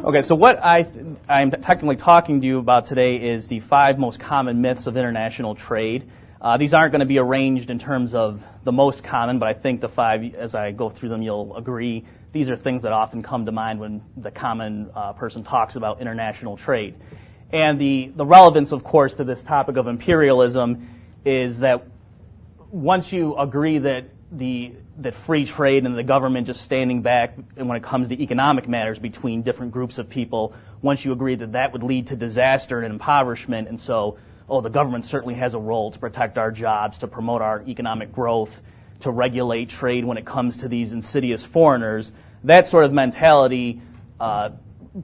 Okay, so what I'm technically talking to you about today is the 5 most common myths of international trade. These aren't going to be arranged in terms of the most common, but I think the 5, as I go through them, you'll agree, these are things that often come to mind when the common person talks about international trade. And the relevance, of course, to this topic of imperialism is that once you agree that free trade and the government just standing back when it comes to economic matters between different groups of people, once you agree that that would lead to disaster and impoverishment, and so, the government certainly has a role to protect our jobs, to promote our economic growth, to regulate trade when it comes to these insidious foreigners, that sort of mentality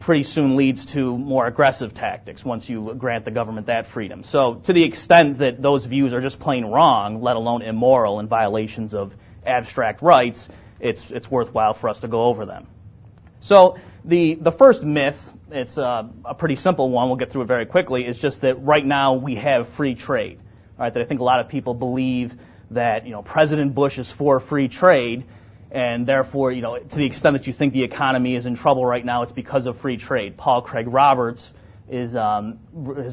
pretty soon leads to more aggressive tactics once you grant the government that freedom. So to the extent that those views are just plain wrong, let alone immoral and violations of abstract rights, it's worthwhile for us to go over them. So the first myth, it's a pretty simple one, we'll get through it very quickly, is just that right now we have free trade. All right, that I think a lot of people believe that President Bush is for free trade, and therefore, to the extent that you think the economy is in trouble right now, it's because of free trade. Paul Craig Roberts has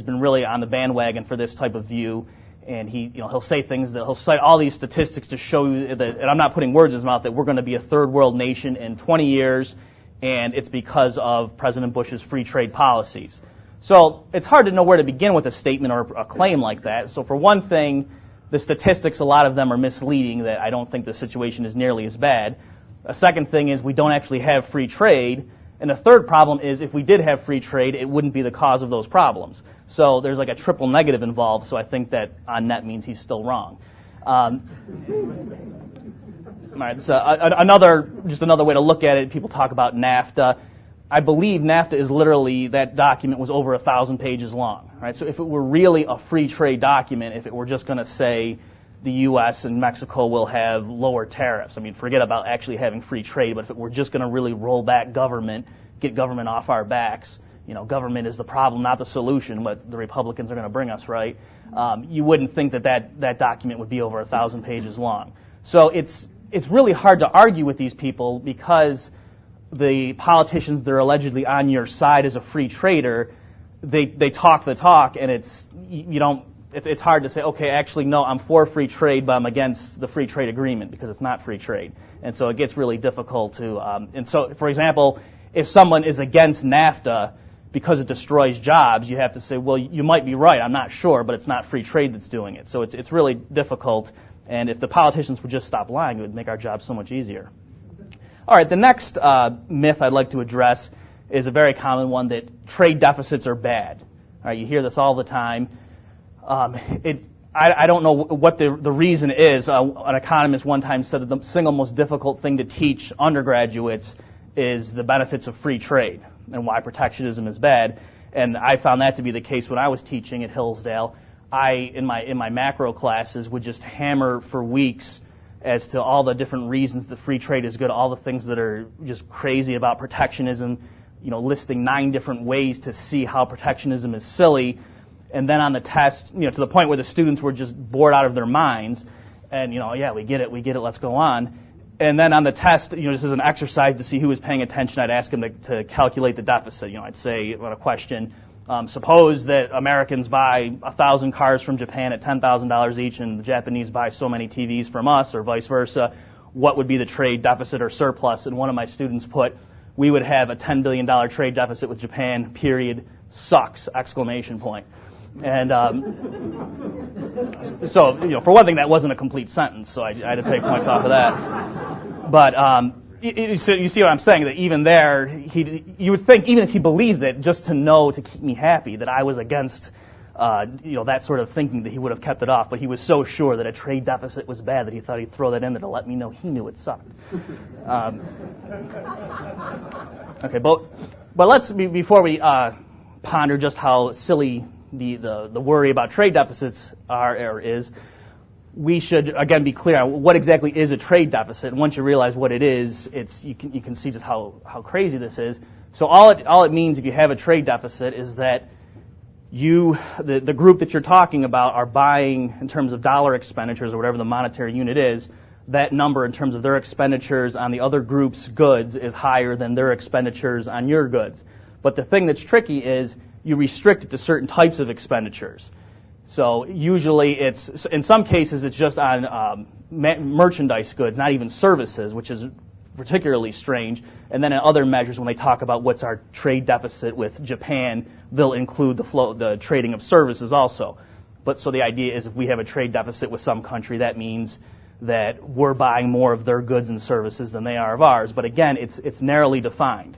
been really on the bandwagon for this type of view, and he'll say things that he'll cite all these statistics to show you that, and I'm not putting words in his mouth, that we're going to be a third world nation in 20 years, and it's because of President Bush's free trade policies. So it's hard to know where to begin with a statement or a claim like that. So for one thing, the statistics, a lot of them are misleading, that I don't think the situation is nearly as bad. A second thing is we don't actually have free trade. And a third problem is if we did have free trade, it wouldn't be the cause of those problems. So there's like a triple negative involved, so I think that on net means he's still wrong. All right, so another way to look at it, people talk about NAFTA. I believe NAFTA is literally, that document was over 1,000 pages long. Right? So if it were really a free trade document, if it were just going to say the U.S. and Mexico will have lower tariffs, I mean, forget about actually having free trade, but if it were just going to really roll back government, get government off our backs, government is the problem, not the solution, what the Republicans are going to bring us, right? You wouldn't think that document would be over 1,000 pages long. So it's really hard to argue with these people because the politicians that are allegedly on your side as a free trader, they talk the talk, and it's hard to say, okay, actually no, I'm for free trade, but I'm against the free trade agreement because it's not free trade, and so it gets really difficult to. And so, for example, if someone is against NAFTA because it destroys jobs, you have to say, well, you might be right, I'm not sure, but it's not free trade that's doing it. So it's really difficult, and if the politicians would just stop lying, it would make our jobs so much easier. All right, the next myth I'd like to address is a very common one, that trade deficits are bad. All right, you hear this all the time. I don't know what the reason is. An economist one time said that the single most difficult thing to teach undergraduates is the benefits of free trade and why protectionism is bad. And I found that to be the case when I was teaching at Hillsdale. In my macro classes, would just hammer for weeks as to all the different reasons that free trade is good, all the things that are just crazy about protectionism, listing 9 different ways to see how protectionism is silly. And then on the test, to the point where the students were just bored out of their minds. And, yeah, we get it, let's go on. And then on the test, just as an exercise to see who was paying attention, I'd ask them to calculate the deficit. I'd say on a question, suppose that Americans buy 1,000 cars from Japan at $10,000 each and the Japanese buy so many TVs from us, or vice versa. What would be the trade deficit or surplus? And one of my students put, we would have a $10 billion trade deficit with Japan, period, sucks, exclamation point. And so, for one thing, that wasn't a complete sentence, so I had to take points off of that. But you see what I'm saying, that even there, you would think, even if he believed it, just to keep me happy, that I was against, that sort of thinking, that he would have kept it off. But he was so sure that a trade deficit was bad that he thought he'd throw that in there to let me know he knew it sucked. Okay, but let's, before we ponder just how silly the worry about trade deficits is, we should again be clear on what exactly is a trade deficit. And once you realize what it is, you can see just how crazy this is. So all it means if you have a trade deficit is that the group that you're talking about are buying, in terms of dollar expenditures or whatever the monetary unit is, that number in terms of their expenditures on the other group's goods is higher than their expenditures on your goods. But the thing that's tricky is you restrict it to certain types of expenditures. So usually in some cases it's just on merchandise goods, not even services, which is particularly strange. And then in other measures, when they talk about what's our trade deficit with Japan, they'll include the trading of services also. But so the idea is if we have a trade deficit with some country, that means that we're buying more of their goods and services than they are of ours. But again, it's narrowly defined.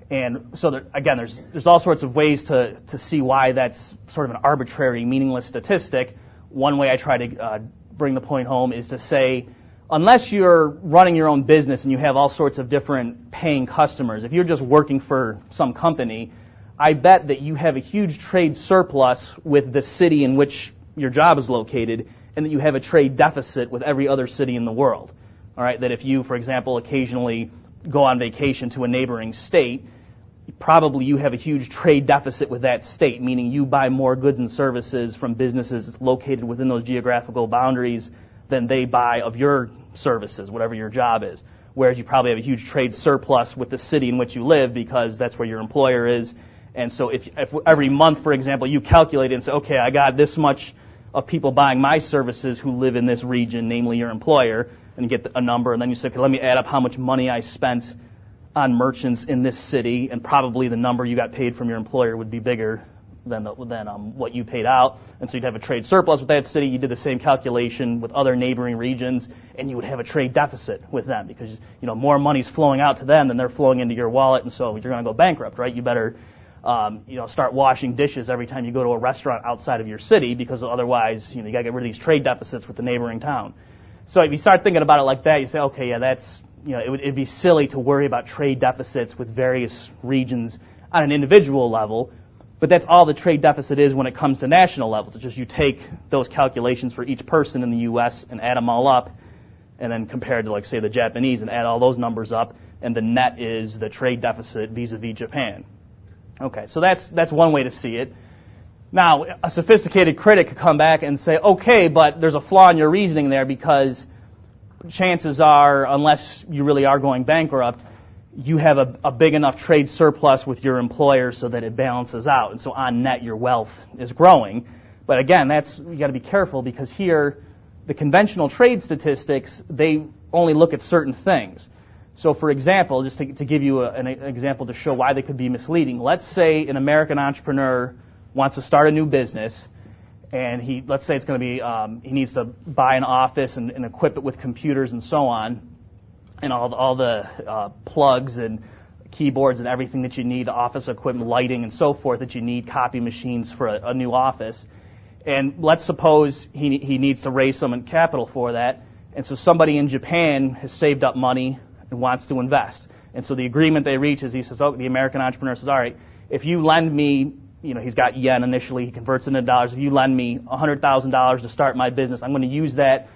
And so again, there's all sorts of ways to see why that's sort of an arbitrary, meaningless statistic. One way I try to bring the point home is to say, unless you're running your own business and you have all sorts of different paying customers, if you're just working for some company, I bet that you have a huge trade surplus with the city in which your job is located, and that you have a trade deficit with every other city in the world. All right, that if you, for example, occasionally go on vacation to a neighboring state, probably you have a huge trade deficit with that state, meaning you buy more goods and services from businesses located within those geographical boundaries than they buy of your services, whatever your job is. Whereas you probably have a huge trade surplus with the city in which you live because that's where your employer is. And so if every month, for example, you calculate it and say, okay, I got this much of people buying my services who live in this region, namely your employer, and you get a number, and then you say, okay, let me add up how much money I spent on merchants in this city, and probably the number you got paid from your employer would be bigger than what you paid out, and so you'd have a trade surplus with that city. You did the same calculation with other neighboring regions, and you would have a trade deficit with them because more money's flowing out to them than they're flowing into your wallet, and so you're going to go bankrupt, right? You better start washing dishes every time you go to a restaurant outside of your city, because otherwise, you got to get rid of these trade deficits with the neighboring town. So if you start thinking about it like that, you say, okay, yeah, that's, it'd be silly to worry about trade deficits with various regions on an individual level, but that's all the trade deficit is when it comes to national levels. It's just you take those calculations for each person in the U.S. and add them all up, and then compare to, like, say, the Japanese and add all those numbers up, and the net is the trade deficit vis-a-vis Japan. Okay, so that's one way to see it. Now, a sophisticated critic could come back and say, okay, but there's a flaw in your reasoning there because chances are, unless you really are going bankrupt, you have a big enough trade surplus with your employer so that it balances out. And so on net, your wealth is growing. But again, you got to be careful because here, the conventional trade statistics, they only look at certain things. So, for example, just to give you an example to show why they could be misleading, let's say an American entrepreneur wants to start a new business, and let's say it's going to be he needs to buy an office and equip it with computers and so on, and all the plugs and keyboards and everything that you need, office equipment, lighting, and so forth that you need, copy machines for a new office. And let's suppose he needs to raise some capital for that, and so somebody in Japan has saved up money and wants to invest. And so the agreement they reach is the American entrepreneur says, all right, if you lend me, he's got yen initially, he converts it into dollars, if you lend me $100,000 to start my business, I'm going to use that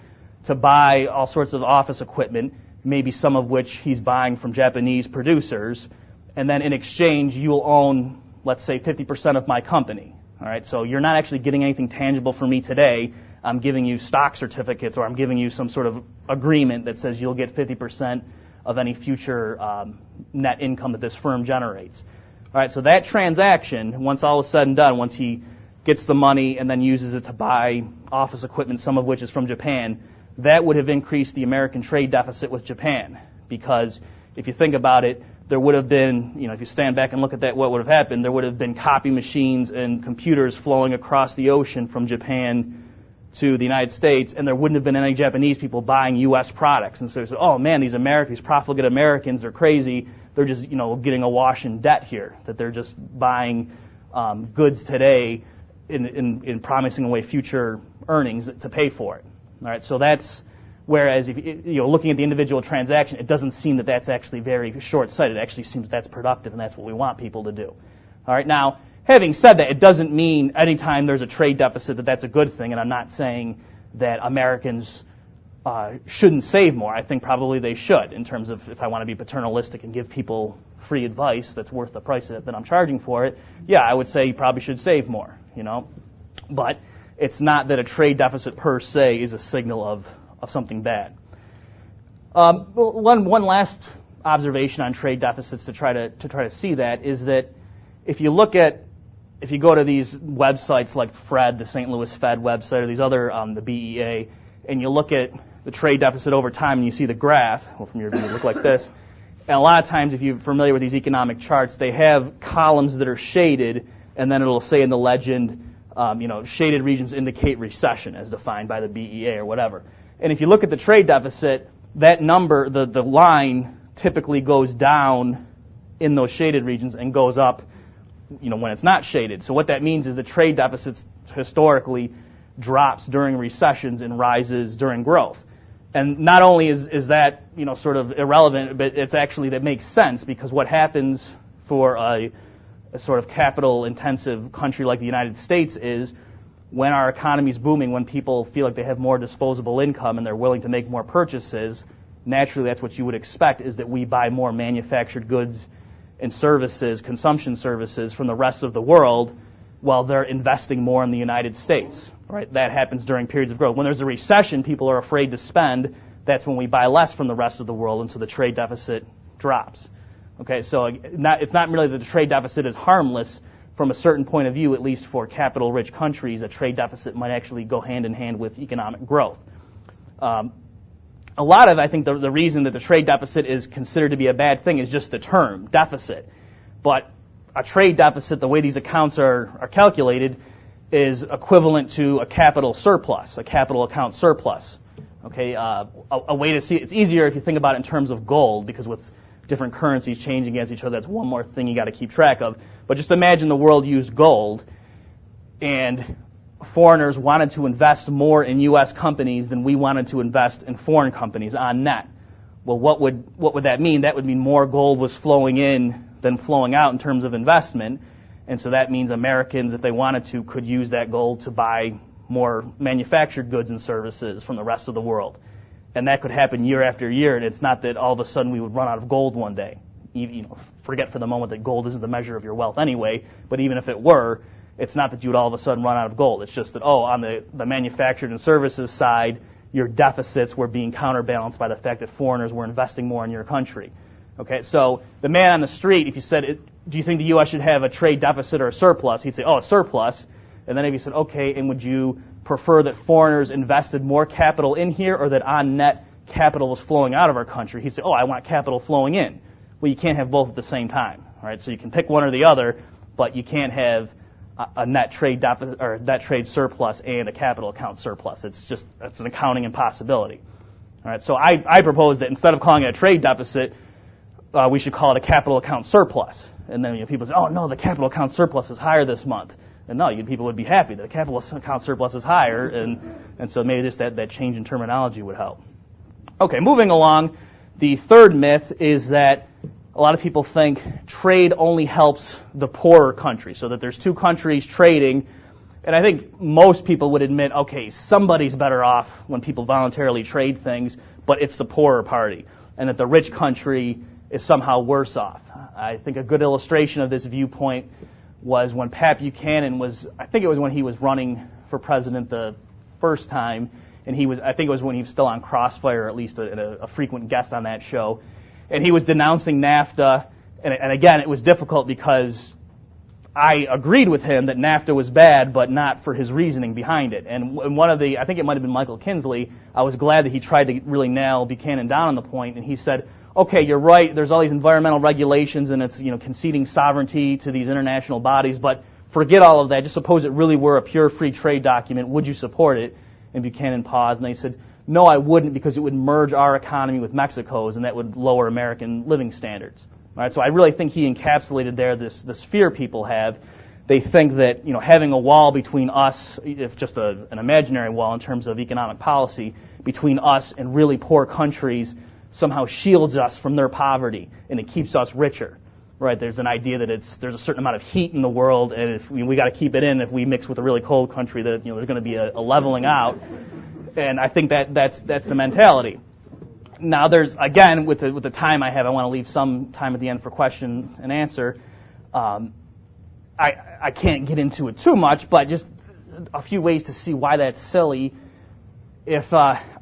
to buy all sorts of office equipment, maybe some of which he's buying from Japanese producers, and then in exchange you will own, let's say, 50% of my company. All right, so you're not actually getting anything tangible from me today. I'm giving you stock certificates, or I'm giving you some sort of agreement that says you'll get 50% of any future net income that this firm generates. All right, so that transaction, once all is said and done, once he gets the money and then uses it to buy office equipment, some of which is from Japan, that would have increased the American trade deficit with Japan. Because if you think about it, there would have been, if you stand back and look at that, what would have happened, there would have been copy machines and computers flowing across the ocean from Japan to the United States, and there wouldn't have been any Japanese people buying U.S. products. And so they said, oh man, these profligate Americans are crazy. They're just, getting awash in debt here, that they're just buying goods today in promising away future earnings to pay for it. All right, so whereas if looking at the individual transaction, it doesn't seem that that's actually very short-sighted. It actually seems that that's productive, and that's what we want people to do. All right, now, having said that, it doesn't mean anytime there's a trade deficit that that's a good thing, and I'm not saying that Americans shouldn't save more. I think probably they should, in terms of if I want to be paternalistic and give people free advice that's worth the price that I'm charging for it. Yeah, I would say you probably should save more, But it's not that a trade deficit per se is a signal of something bad. One last observation on trade deficits to try to see that is that if you go to these websites like Fed, the St. Louis Fed website, or these other, the BEA, and you look at the trade deficit over time and you see the graph, well, from your view, it look like this. And a lot of times, if you're familiar with these economic charts, they have columns that are shaded, and then it'll say in the legend, shaded regions indicate recession as defined by the BEA or whatever. And if you look at the trade deficit, that number, the line typically goes down in those shaded regions and goes up, when it's not shaded. So what that means is the trade deficit historically drops during recessions and rises during growth. And not only is that, sort of irrelevant, but it's actually, that makes sense, because what happens for a sort of capital-intensive country like the United States is when our economy is booming, when people feel like they have more disposable income and they're willing to make more purchases, naturally that's what you would expect, is that we buy more manufactured goods and services, consumption services, from the rest of the world while they're investing more in the United States. Right? That happens during periods of growth. When there's a recession, people are afraid to spend. That's when we buy less from the rest of the world, and so the trade deficit drops. Okay, so it's not merely that the trade deficit is harmless. From a certain point of view, at least for capital-rich countries, a trade deficit might actually go hand in hand with economic growth. A lot of, I think, the reason that the trade deficit is considered to be a bad thing is just the term, deficit. But a trade deficit, the way these accounts are calculated, is equivalent to a capital surplus, a capital account surplus. Okay, a way to see it, it's easier if you think about it in terms of gold, because with different currencies changing against each other, that's one more thing you got to keep track of. But just imagine the world used gold, and foreigners wanted to invest more in U.S. companies than we wanted to invest in foreign companies on net. Well, what would that mean? That would mean more gold was flowing in than flowing out in terms of investment. And so that means Americans, if they wanted to, could use that gold to buy more manufactured goods and services from the rest of the world. And that could happen year after year, and it's not that all of a sudden we would run out of gold one day. Forget for the moment that gold isn't the measure of your wealth anyway, but even if it were, it's not that you would all of a sudden run out of gold. It's just that, on the manufactured and services side, your deficits were being counterbalanced by the fact that foreigners were investing more in your country. Okay, so the man on the street, if you said, do you think the U.S. should have a trade deficit or a surplus? He'd say, a surplus. And then if you said, okay, and would you prefer that foreigners invested more capital in here, or that on net capital was flowing out of our country? He'd say, I want capital flowing in. Well, you can't have both at the same time. All right, so you can pick one or the other, but you can't have a net trade deficit or net trade surplus and a capital account surplus. It's an accounting impossibility. All right, so I propose that instead of calling it a trade deficit, we should call it a capital account surplus. And then people say, no, the capital account surplus is higher this month. And no, people would be happy that the capital account surplus is higher, and so maybe just that change in terminology would help. Okay, moving along, the third myth is that a lot of people think trade only helps the poorer country, so that there's two countries trading, and I think most people would admit, okay, somebody's better off when people voluntarily trade things, but it's the poorer party, and that the rich country is somehow worse off. I think a good illustration of this viewpoint was when Pat Buchanan I think it was when he was running for president the first time, and I think it was when he was still on Crossfire, or at least a frequent guest on that show, and he was denouncing NAFTA, and again, it was difficult because I agreed with him that NAFTA was bad, but not for his reasoning behind it. And I think it might have been Michael Kinsley, I was glad that he tried to really nail Buchanan down on the point, and he said, okay, you're right, there's all these environmental regulations, and it's conceding sovereignty to these international bodies, but forget all of that. Just suppose it really were a pure free trade document. Would you support it? And Buchanan paused, and they said, no, I wouldn't, because it would merge our economy with Mexico's, and that would lower American living standards. All right, so I really think he encapsulated there this fear people have. They think that having a wall between us, if just an imaginary wall in terms of economic policy, between us and really poor countries somehow shields us from their poverty, and it keeps us richer. Right? There's an idea that there's a certain amount of heat in the world, and if we got to keep it in. If we mix with a really cold country, that there's going to be a leveling out. And I think that's the mentality. Now, there's again with the time I have, I want to leave some time at the end for question and answer. I can't get into it too much, but just a few ways to see why that's silly. If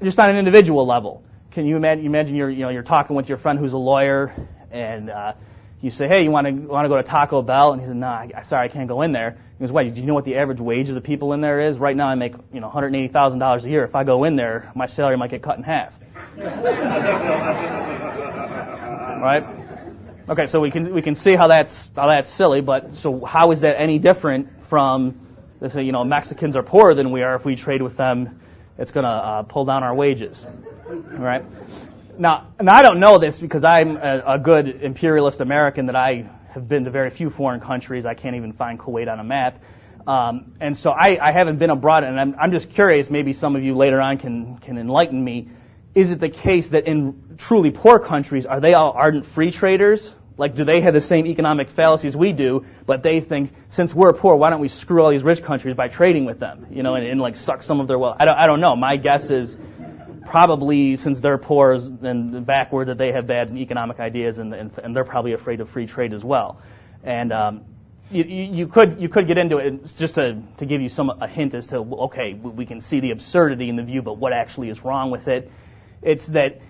just on an individual level. Can you imagine you're talking with your friend who's a lawyer, and You say, hey, you want to go to Taco Bell? And he said, no, sorry, I can't go in there. He goes, wait, do you know what the average wage of the people in there is? Right now I make $180,000 a year. If I go in there, my salary might get cut in half. Right? Okay, so we can see how that's silly, but so how is that any different from, let's say, Mexicans are poorer than we are. If we trade with them, it's going to pull down our wages. All right? Now, and I don't know this because I'm a good imperialist American that I have been to very few foreign countries. I can't even find Kuwait on a map. And so I haven't been abroad, and I'm just curious, maybe some of you later on can enlighten me. Is it the case that in truly poor countries, are they all ardent free traders? Like, do they have the same economic fallacies we do, but they think, since we're poor, why don't we screw all these rich countries by trading with them, and like suck some of their wealth? I don't know. My guess is probably, since they're poor and backward, that they have bad economic ideas, and they're probably afraid of free trade as well. And you could get into it just to give you a hint as to, okay, we can see the absurdity in the view, but what actually is wrong with it? It's that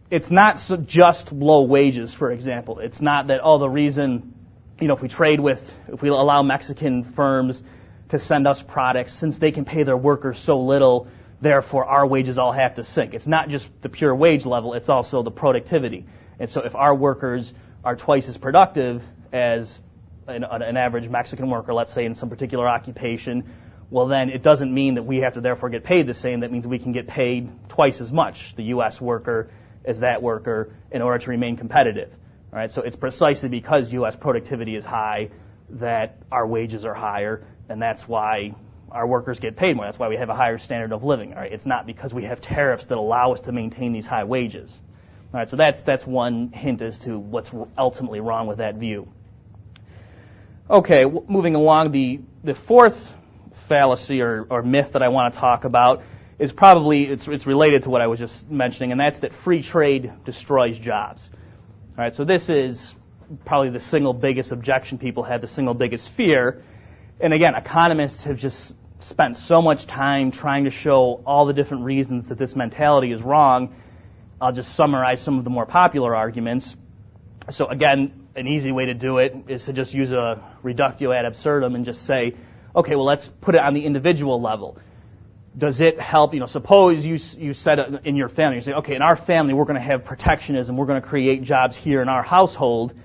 it's not just low wages, for example. It's not that, the reason, if we allow Mexican firms to send us products, since they can pay their workers so little, therefore our wages all have to sink. It's not just the pure wage level, it's also the productivity. And so if our workers are twice as productive as an average Mexican worker, let's say in some particular occupation, well then it doesn't mean that we have to therefore get paid the same. That means we can get paid twice as much, the U.S. worker, as that worker, in order to remain competitive. All right? So it's precisely because U.S. productivity is high that our wages are higher, and that's why our workers get paid more. That's why we have a higher standard of living. All right? It's not because we have tariffs that allow us to maintain these high wages. All right? So that's one hint as to what's ultimately wrong with that view. Okay, moving along, the fourth fallacy or myth that I want to talk about is probably, it's related to what I was just mentioning, and that's that free trade destroys jobs. All right, so this is probably the single biggest objection people have, the single biggest fear. And again, economists have just spent so much time trying to show all the different reasons that this mentality is wrong. I'll just summarize some of the more popular arguments. So again, an easy way to do it is to just use a reductio ad absurdum and just say, okay, well, let's put it on the individual level. Does it help, suppose you said in your family, you say, okay, in our family we're going to have protectionism, we're going to create jobs here in our household,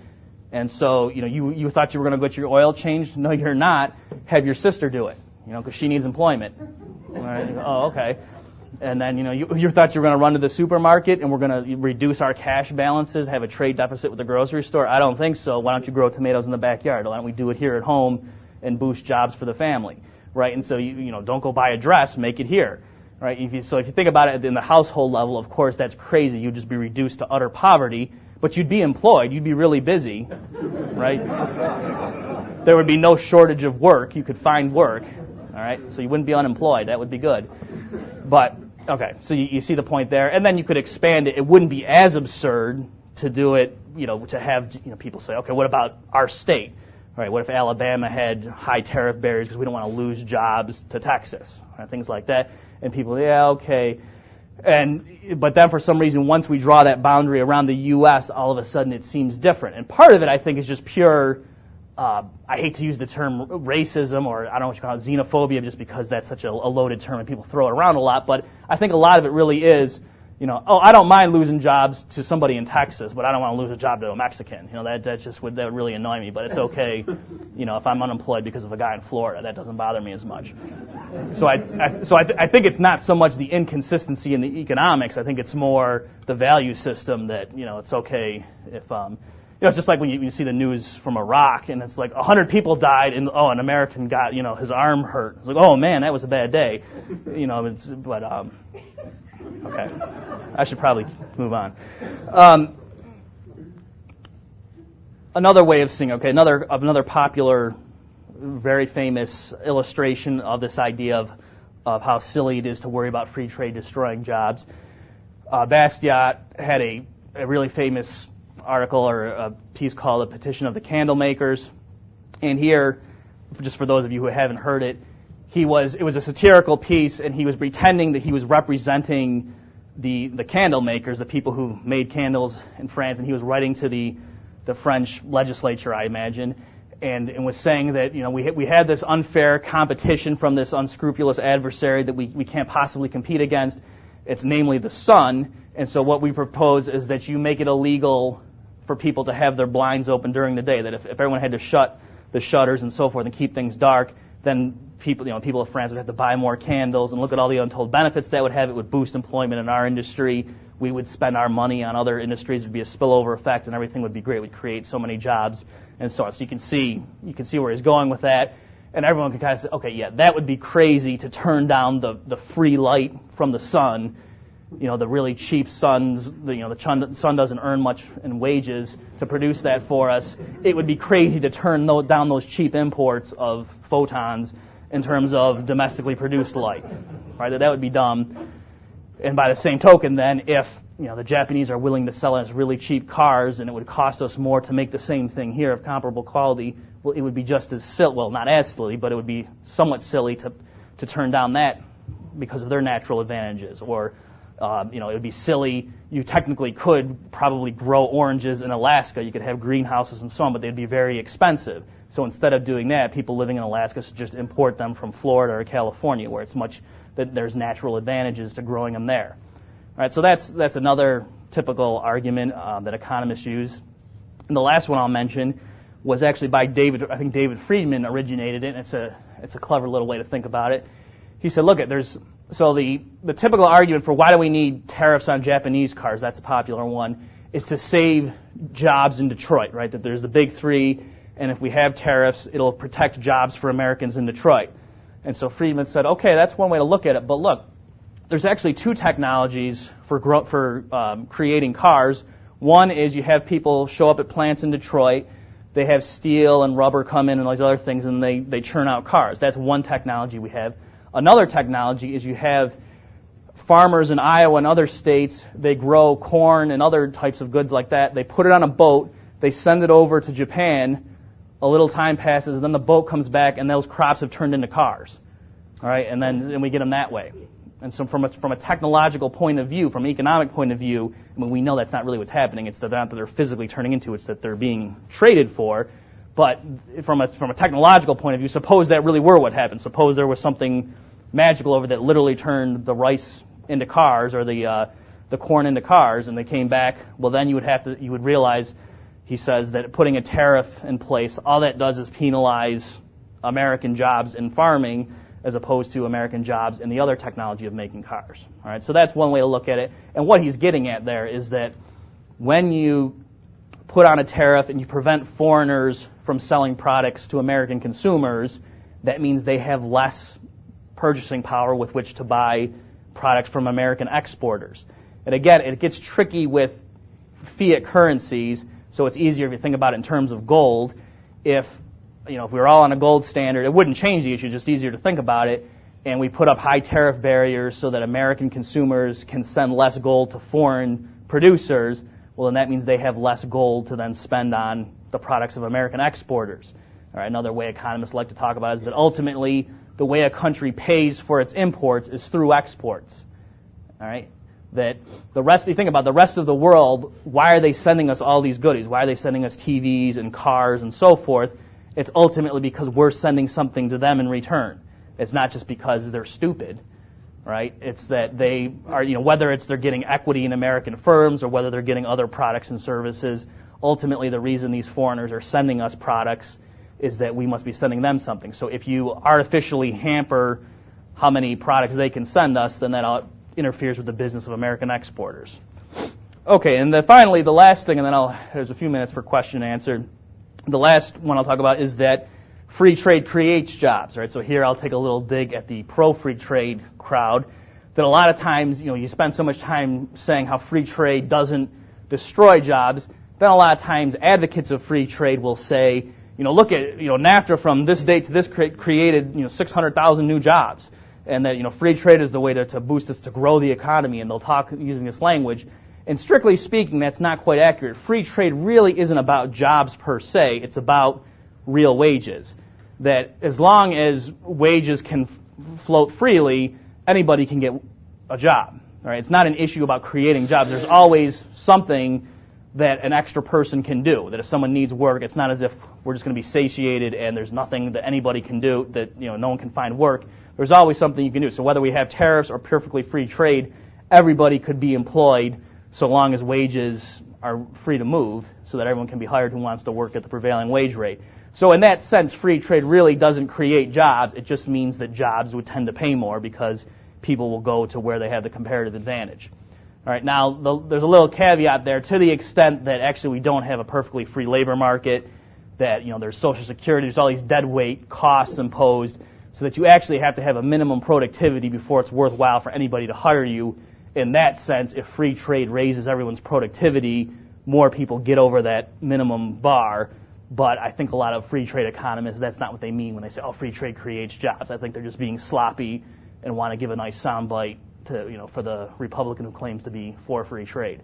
and so, you thought you were going to get your oil changed? No, you're not. Have your sister do it, because she needs employment. All right. Oh, okay. And then, you thought you were going to run to the supermarket and we're going to reduce our cash balances, have a trade deficit with the grocery store? I don't think so. Why don't you grow tomatoes in the backyard? Why don't we do it here at home and boost jobs for the family? Right? And so, don't go buy a dress, make it here. Right? If you think about it in the household level, of course, that's crazy. You'd just be reduced to utter poverty, but you'd be employed. You'd be really busy. Right? There would be no shortage of work. You could find work. All right? So you wouldn't be unemployed. That would be good. But, okay, so you see the point there. And then you could expand it. It wouldn't be as absurd to do it, to have, people say, okay, what about our state? Right, what if Alabama had high tariff barriers because we don't want to lose jobs to Texas? Right, things like that. And people, yeah, okay. But then for some reason, once we draw that boundary around the U.S., all of a sudden it seems different. And part of it, I think, is just pure, I hate to use the term racism, or I don't know what you call it, xenophobia, just because that's such a loaded term and people throw it around a lot. But I think a lot of it really is, I don't mind losing jobs to somebody in Texas, but I don't want to lose a job to a Mexican. That would really annoy me. But it's okay, if I'm unemployed because of a guy in Florida, that doesn't bother me as much. So I think it's not so much the inconsistency in the economics. I think it's more the value system that it's okay if it's just like when you see the news from Iraq and it's like 100 people died and an American got his arm hurt. It's like, oh man, that was a bad day. Okay, I should probably move on. Another way of seeing, another popular, very famous illustration of this idea of how silly it is to worry about free trade destroying jobs. Bastiat had a really famous article or a piece called "The Petition of the Candle Makers," and here, just for those of you who haven't heard it, it was a satirical piece, and he was pretending that he was representing the candle makers, the people who made candles in France, and he was writing to the the French legislature, I imagine, and was saying that we had this unfair competition from this unscrupulous adversary that we can't possibly compete against. It's namely the sun, and so what we propose is that you make it illegal for people to have their blinds open during the day. That if everyone had to shut the shutters and so forth and keep things dark, then people of France would have to buy more candles, and look at all the untold benefits that would have. It would boost employment in our industry. We would spend our money on other industries. It would be a spillover effect, and everything would be great. We'd create so many jobs and so on. So you can see where he's going with that, and everyone can kind of say, okay, yeah, that would be crazy to turn down the free light from the sun. The really cheap suns. The sun doesn't earn much in wages to produce that for us. It would be crazy to turn down those cheap imports of photons in terms of domestically produced light. Right? That would be dumb. And by the same token, then, if the Japanese are willing to sell us really cheap cars, and it would cost us more to make the same thing here of comparable quality, well, it would be just as silly. Well, not as silly, but it would be somewhat silly to turn down that because of their natural advantages. Or it would be silly. You technically could probably grow oranges in Alaska. You could have greenhouses and so on, but they'd be very expensive. So instead of doing that, people living in Alaska should just import them from Florida or California, where there's natural advantages to growing them there. All right, so that's another typical argument that economists use. And the last one I'll mention was actually by David. I think David Friedman originated it. And it's a clever little way to think about it. He said, look, the typical argument for why do we need tariffs on Japanese cars, that's a popular one, is to save jobs in Detroit, right? That there's the big three, and if we have tariffs, it'll protect jobs for Americans in Detroit. And so Friedman said, okay, that's one way to look at it, but look, there's actually two technologies for creating cars. One is you have people show up at plants in Detroit, they have steel and rubber come in and all these other things, and they churn out cars. That's one technology we have. Another technology is you have farmers in Iowa and other states, they grow corn and other types of goods like that. They put it on a boat, they send it over to Japan, a little time passes, and then the boat comes back and those crops have turned into cars. All right, and we get them that way. And so from a technological point of view, from an economic point of view, we know that's not really what's happening. It's not that they're physically turning into, it's that they're being traded for. But from a technological point of view, suppose that really were what happened. Suppose there was something magical over that literally turned the rice into cars or the corn into cars, and they came back. Well, then you would realize, he says, that putting a tariff in place, all that does is penalize American jobs in farming as opposed to American jobs in the other technology of making cars. All right, so that's one way to look at it. And what he's getting at there is that when you put on a tariff and you prevent foreigners from selling products to American consumers, that means they have less purchasing power with which to buy products from American exporters. And again, it gets tricky with fiat currencies, so it's easier if you think about it in terms of gold. If we were all on a gold standard, it wouldn't change the issue, just easier to think about it, and we put up high tariff barriers so that American consumers can send less gold to foreign producers, well, then that means they have less gold to then spend on the products of American exporters. All right, another way economists like to talk about is that ultimately the way a country pays for its imports is through exports. All right, that you think about the rest of the world, why are they sending us all these goodies? Why are they sending us TVs and cars and so forth? It's ultimately because we're sending something to them in return. It's not just because they're stupid, right? It's that they are, whether it's they're getting equity in American firms or whether they're getting other products and services, ultimately the reason these foreigners are sending us products is that we must be sending them something. So if you artificially hamper how many products they can send us, then that interferes with the business of American exporters. Okay, and then finally, the last thing, and then there's a few minutes for question and answer. The last one I'll talk about is that free trade creates jobs, right? So here I'll take a little dig at the pro-free trade crowd, that a lot of times, you spend so much time saying how free trade doesn't destroy jobs, then a lot of times advocates of free trade will say, look at, NAFTA from this date to this created, 600,000 new jobs. And that, free trade is the way to boost us, to grow the economy, and they'll talk using this language. And strictly speaking, that's not quite accurate. Free trade really isn't about jobs per se. It's about real wages. That as long as wages can float freely, anybody can get a job. All right? It's not an issue about creating jobs. There's always something that an extra person can do. That if someone needs work, it's not as if we're just going to be satiated and there's nothing that anybody can do, that no one can find work. There's always something you can do. So whether we have tariffs or perfectly free trade, everybody could be employed so long as wages are free to move, so that everyone can be hired who wants to work at the prevailing wage rate. So in that sense, free trade really doesn't create jobs. It just means that jobs would tend to pay more because people will go to where they have the comparative advantage. All right, now there's a little caveat there. To the extent that actually we don't have a perfectly free labor market, that there's Social Security, there's all these deadweight costs imposed, so that you actually have to have a minimum productivity before it's worthwhile for anybody to hire you. In that sense, if free trade raises everyone's productivity, more people get over that minimum bar. But I think a lot of free trade economists, that's not what they mean when they say, oh, free trade creates jobs. I think they're just being sloppy and want to give a nice soundbite to, for the Republican who claims to be for free trade.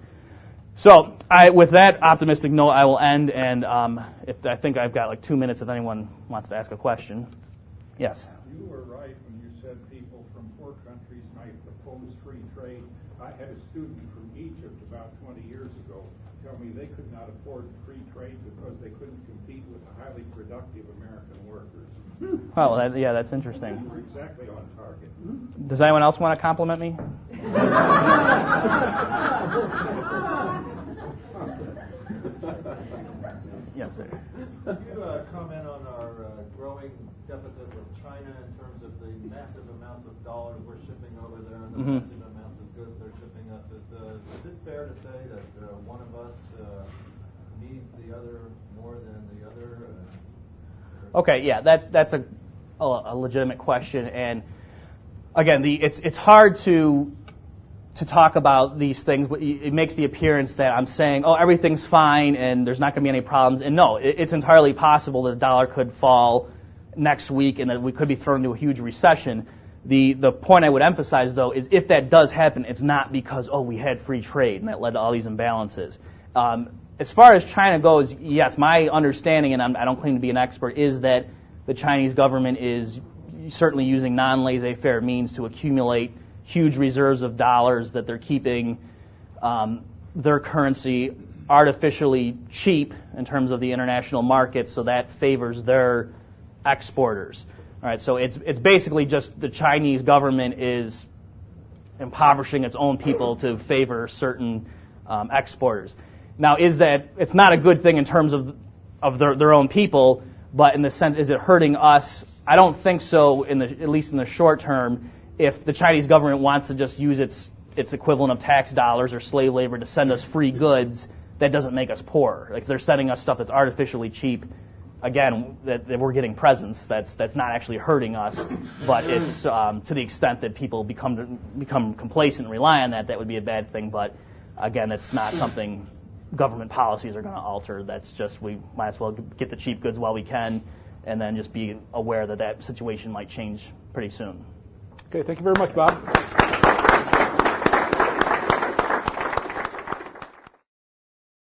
So with that optimistic note, I will end, and I think I've got like 2 minutes if anyone wants to ask a question. Yes? You were right when you said people from poor countries might oppose free trade. I had a student from Egypt about 20 years ago tell me they could not afford free trade because they couldn't compete with the highly productive American workers. Oh, that's interesting. You were exactly on target. Does anyone else want to compliment me? Yes, sir. Could you comment on our growing deficit with China in terms of the massive amounts of dollars we're shipping over there and the massive amounts of goods they're shipping us? Is it fair to say that one of us needs the other more than the other? Okay, yeah, that's a legitimate question, and again, it's hard to talk about these things. It makes the appearance that I'm saying, oh, everything's fine and there's not going to be any problems. And no, it's entirely possible that the dollar could fall next week and that we could be thrown into a huge recession. The point I would emphasize, though, is if that does happen, it's not because, oh, we had free trade and that led to all these imbalances. As far as China goes, yes, my understanding, and I don't claim to be an expert, is that the Chinese government is certainly using non-laissez-faire means to accumulate huge reserves of dollars, that they're keeping their currency artificially cheap in terms of the international market, so that favors their exporters. All right, so it's basically just the Chinese government is impoverishing its own people to favor certain exporters. Now, it's not a good thing in terms of their own people, but in the sense, is it hurting us? I don't think so, at least in the short term. If the Chinese government wants to just use its equivalent of tax dollars or slave labor to send us free goods, that doesn't make us poor. Like, if they're sending us stuff that's artificially cheap, again, that we're getting presents, that's not actually hurting us, but it's to the extent that people become complacent and rely on that would be a bad thing. But again, it's not something government policies are going to alter. That's just, we might as well get the cheap goods while we can, and then just be aware that situation might change pretty soon. Okay, thank you very much, Bob.